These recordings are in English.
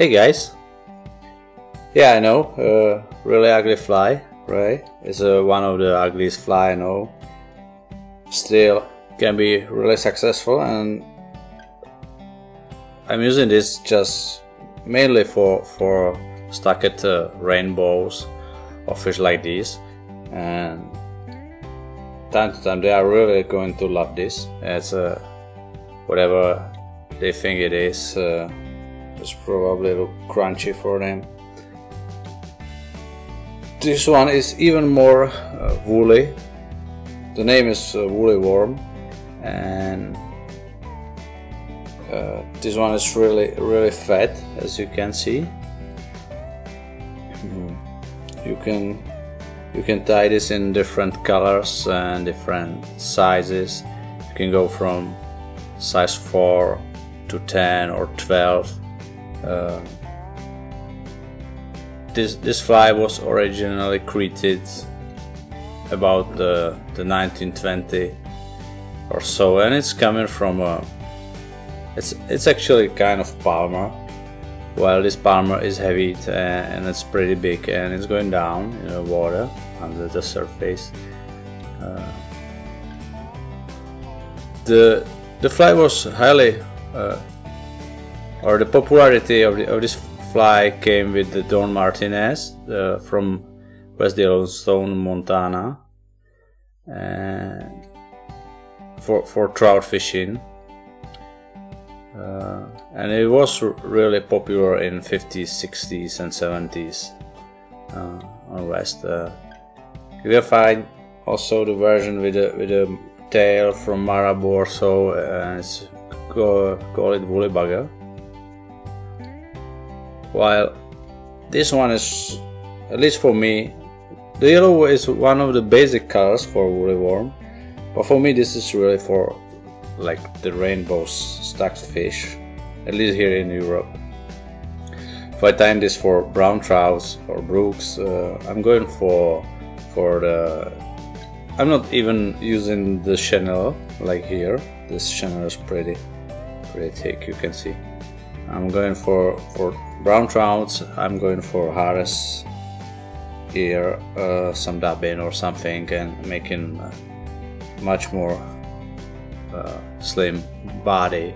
Hey guys! Yeah, I know, really ugly fly, right? It's one of the ugliest fly I know. Still can be really successful, and I'm using this just mainly for stuck at rainbows or fish like this, and time to time they are really going to love this. It's whatever they think it is. It's probably a little crunchy for them. This one is even more woolly. The name is woolly worm, and this one is really fat, as you can see. You can tie this in different colors and different sizes. You can go from size 4 to 10 or 12. This fly was originally created about the 1920 or so, and it's coming from it's actually kind of palmer. While this palmer is heavy and it's pretty big, and it's going down in the water under the surface. The fly was highly or the popularity of this fly came with the Don Martinez from West Yellowstone, Montana, and for trout fishing, and it was really popular in 50s, 60s, and 70s on West. You can find also the version with a tail from Marabou or so, and it's call it woolly bugger. While this one is, at least for me, the yellow is one of the basic colors for woolly worm, but for me this is really for like the rainbow stacked fish, at least here in Europe. If I time this for brown trouts or brooks, I'm going for the, I'm not even using the Chenille like here. This Chenille is pretty thick, you can see. I'm going for brown trouts. I'm going for Harris here, some dubbing or something, and making much more slim body.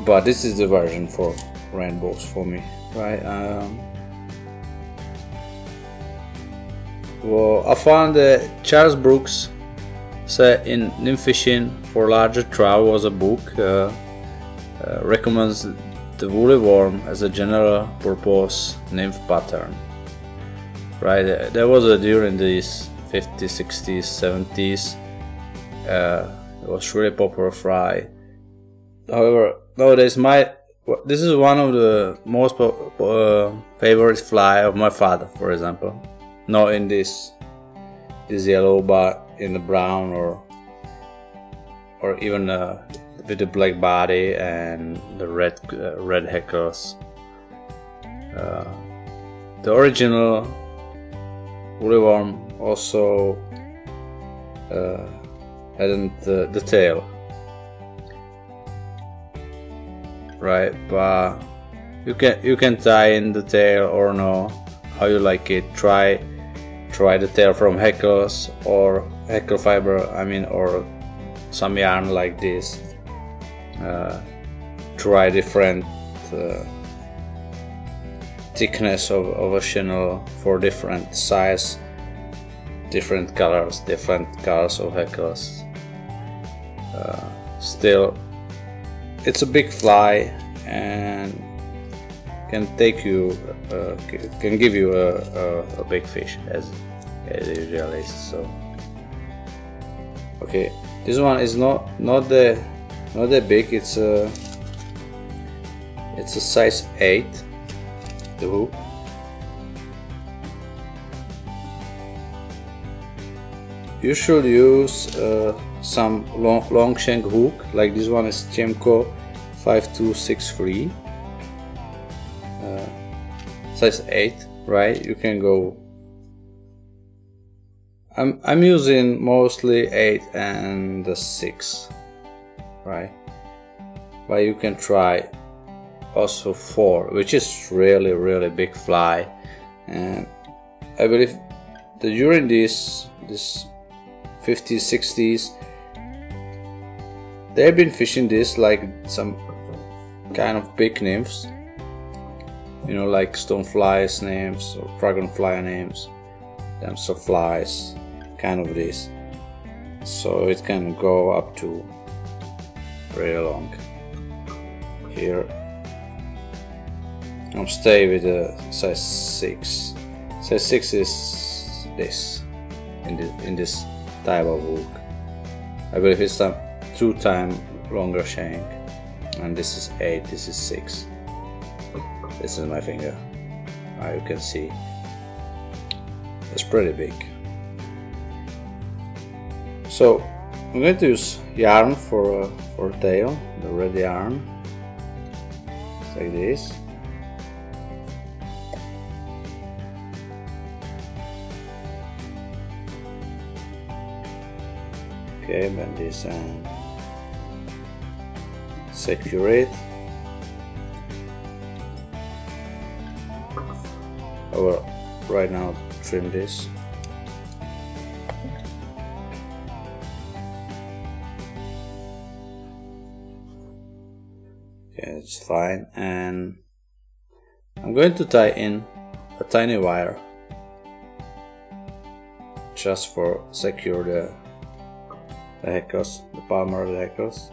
But this is the version for rainbows for me, right? Well, I found that Charles Brooks said in Nymph Fishing for Larger Trout was a book. Recommends the woolly worm as a general purpose nymph pattern. Right, there was during these 50s, 60s, 70s. It was really popular fry. However, nowadays this is one of the most favorite fly of my father, for example. Not in this yellow, but in the brown or even with the black body and the red hackles. The original woolly worm also hadn't the tail, right? But you can tie in the tail or no, how you like it. Try the tail from Hackles or hackle fiber, I mean, or some yarn like this. Try different thickness of a Chenille for different size, different colors of Hackles. Still, it's a big fly and can take you, can give you a big fish as usually. So, okay, this one is not that big. It's a size 8, the hook. You should use some long shank hook, like this one is Tiemco 5263, size 8, right? You can go. I'm using mostly 8 and the 6, right? But you can try also 4, which is really big fly. And I believe that during this 50s, 60s, they've been fishing this like some kind of big nymphs, you know, like stoneflies nymphs or dragonfly nymphs, damselflies, kind of this. So it can go up to pretty long. Here I'll stay with the size 6. Size 6 is this in this type of hook. I believe it's a 2-time longer shank, and this is 8, this is 6. This is my finger. You can see it's pretty big. So I'm going to use yarn for tail, the red yarn, like this. Okay, bend this and secure it. I will right now trim this. Okay, it's fine, and I'm going to tie in a tiny wire just for secure the hackles, the palmar of the hackles.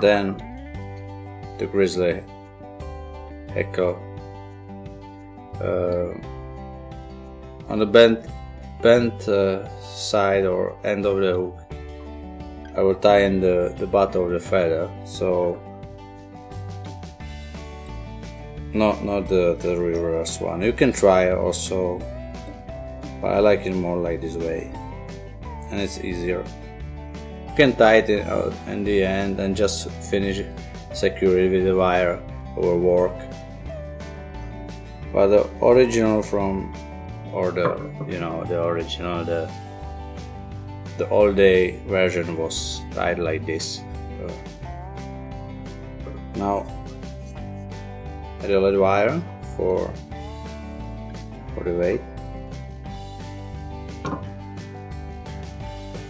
Then the Grizzly hackle on the bent side or end of the hook. I will tie in the butt of the feather, so not the reverse one. You can try also, but I like it more like this way, and it's easier. You can tie it in the end and just finish secure it with the wire or work. But the original the all day version was tied like this. Now add a little wire for the weight.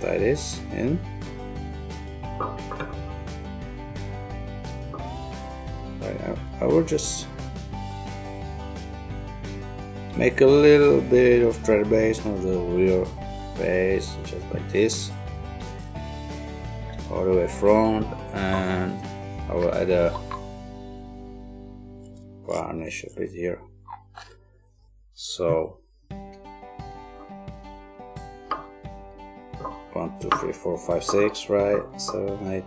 Tie this in. I will just make a little bit of thread base, not the real base, just like this, all the way front, and I will add a varnish a bit here. So 1, 2, 3, 4, 5, 6, right? 7, 8.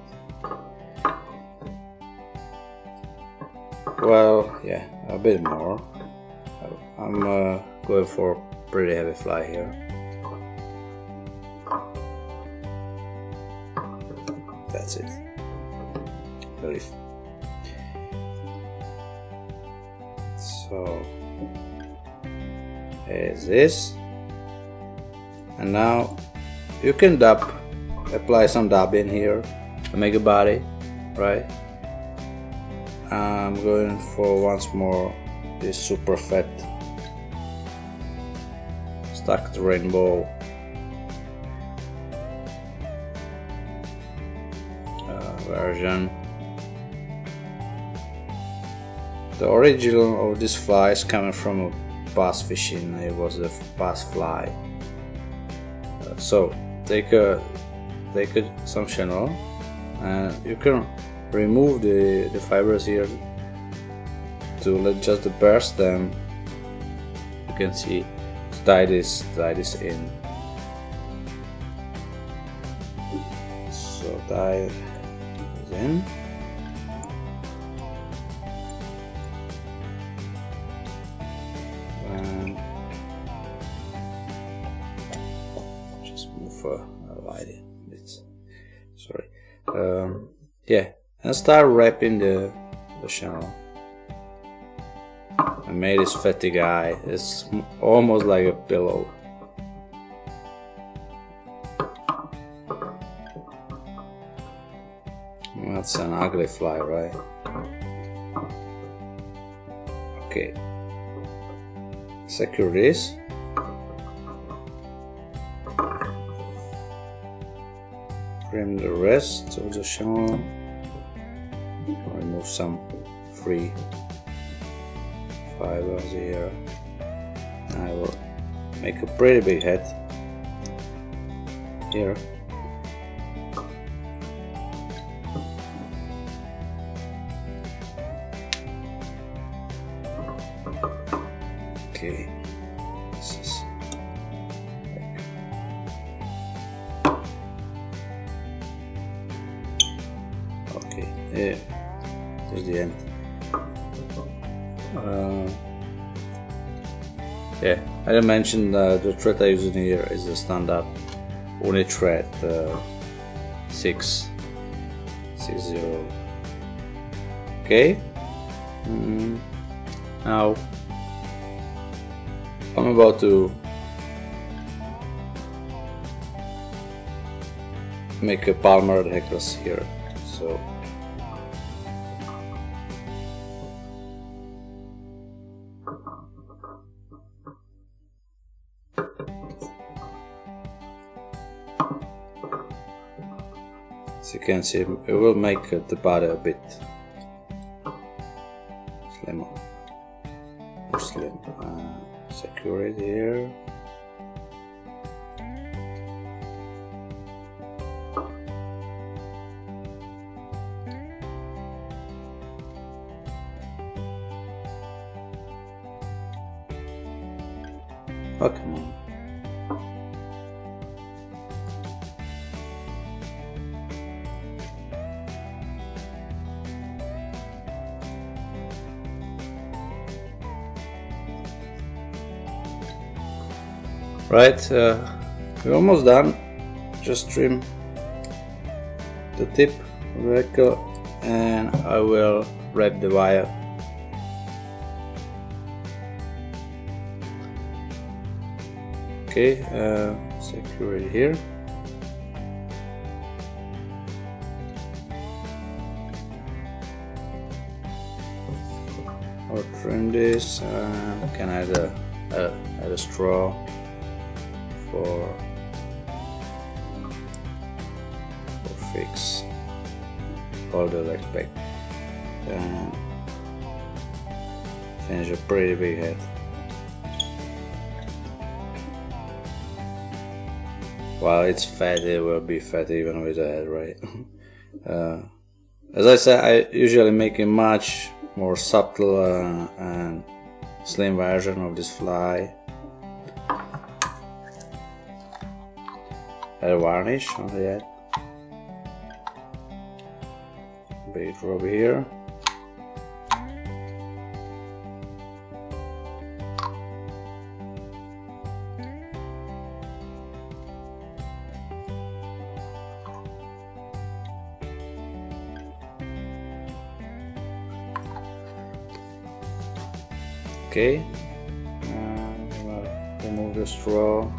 Well, yeah, a bit more. I'm going for a pretty heavy fly here. That's it. Relief. So here's this, and now you can apply some dab in here to make a body, right? I'm going for once more this super fat stacked rainbow version. The original of this fly is coming from a bass fishing. It was the bass fly. So take some Chenille, and you can remove the fibers here to let just the bare stem. You can see to tie this in. So tie this in. And just move wide a bit. Sorry. Yeah, and start wrapping the Chenille. I made this fatty guy. It's almost like a pillow. That's an ugly fly, right? Okay. Secure this. Trim the rest of the chenille. Remove some free fibers here. I will make a pretty big head here. Okay, this is okay. Yeah, there's the end. Yeah, I didn't mention the thread I use in here is the standard uni thread 660. Okay. Now I'm about to make a palmer Hackles here, so as you can see, it will make the body a bit slimmer, more slim. Secure it here. Oh, come on. Right, we're almost done. Just trim the tip of the hackle and I will wrap the wire. Okay, secure it here. I'll trim this. Can add a straw for fix all the legs back and finish a pretty big head. While it's fatty, it will be fatty even with the head, right? As I said, I usually make a much more subtle and slim version of this fly. Add a varnish on the head. Bait rub here. Okay, remove the straw.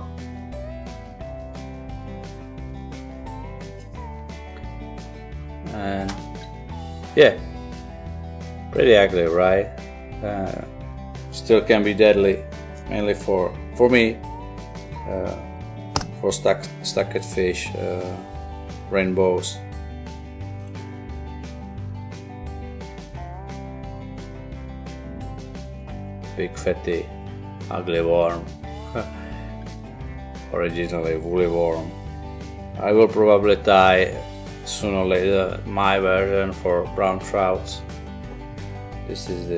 And yeah, pretty ugly, right? Still can be deadly, mainly for me, for stuck fish, rainbows. Big fatty, ugly worm. Originally woolly worm. I will probably tie sooner or later my version for brown trouts. This is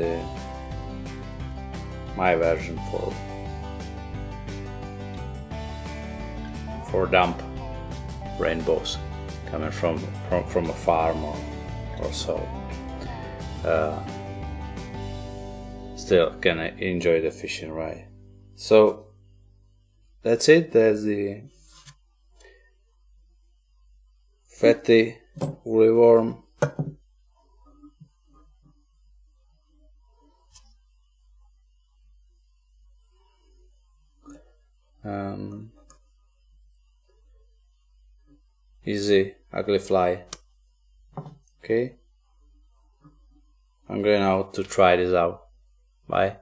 my version for dump rainbows coming from a farm or so. Still can enjoy the fishing, right? So that's it. There's the fatty woolly worm. Easy ugly fly. Okay. I'm going out to try this out. Bye.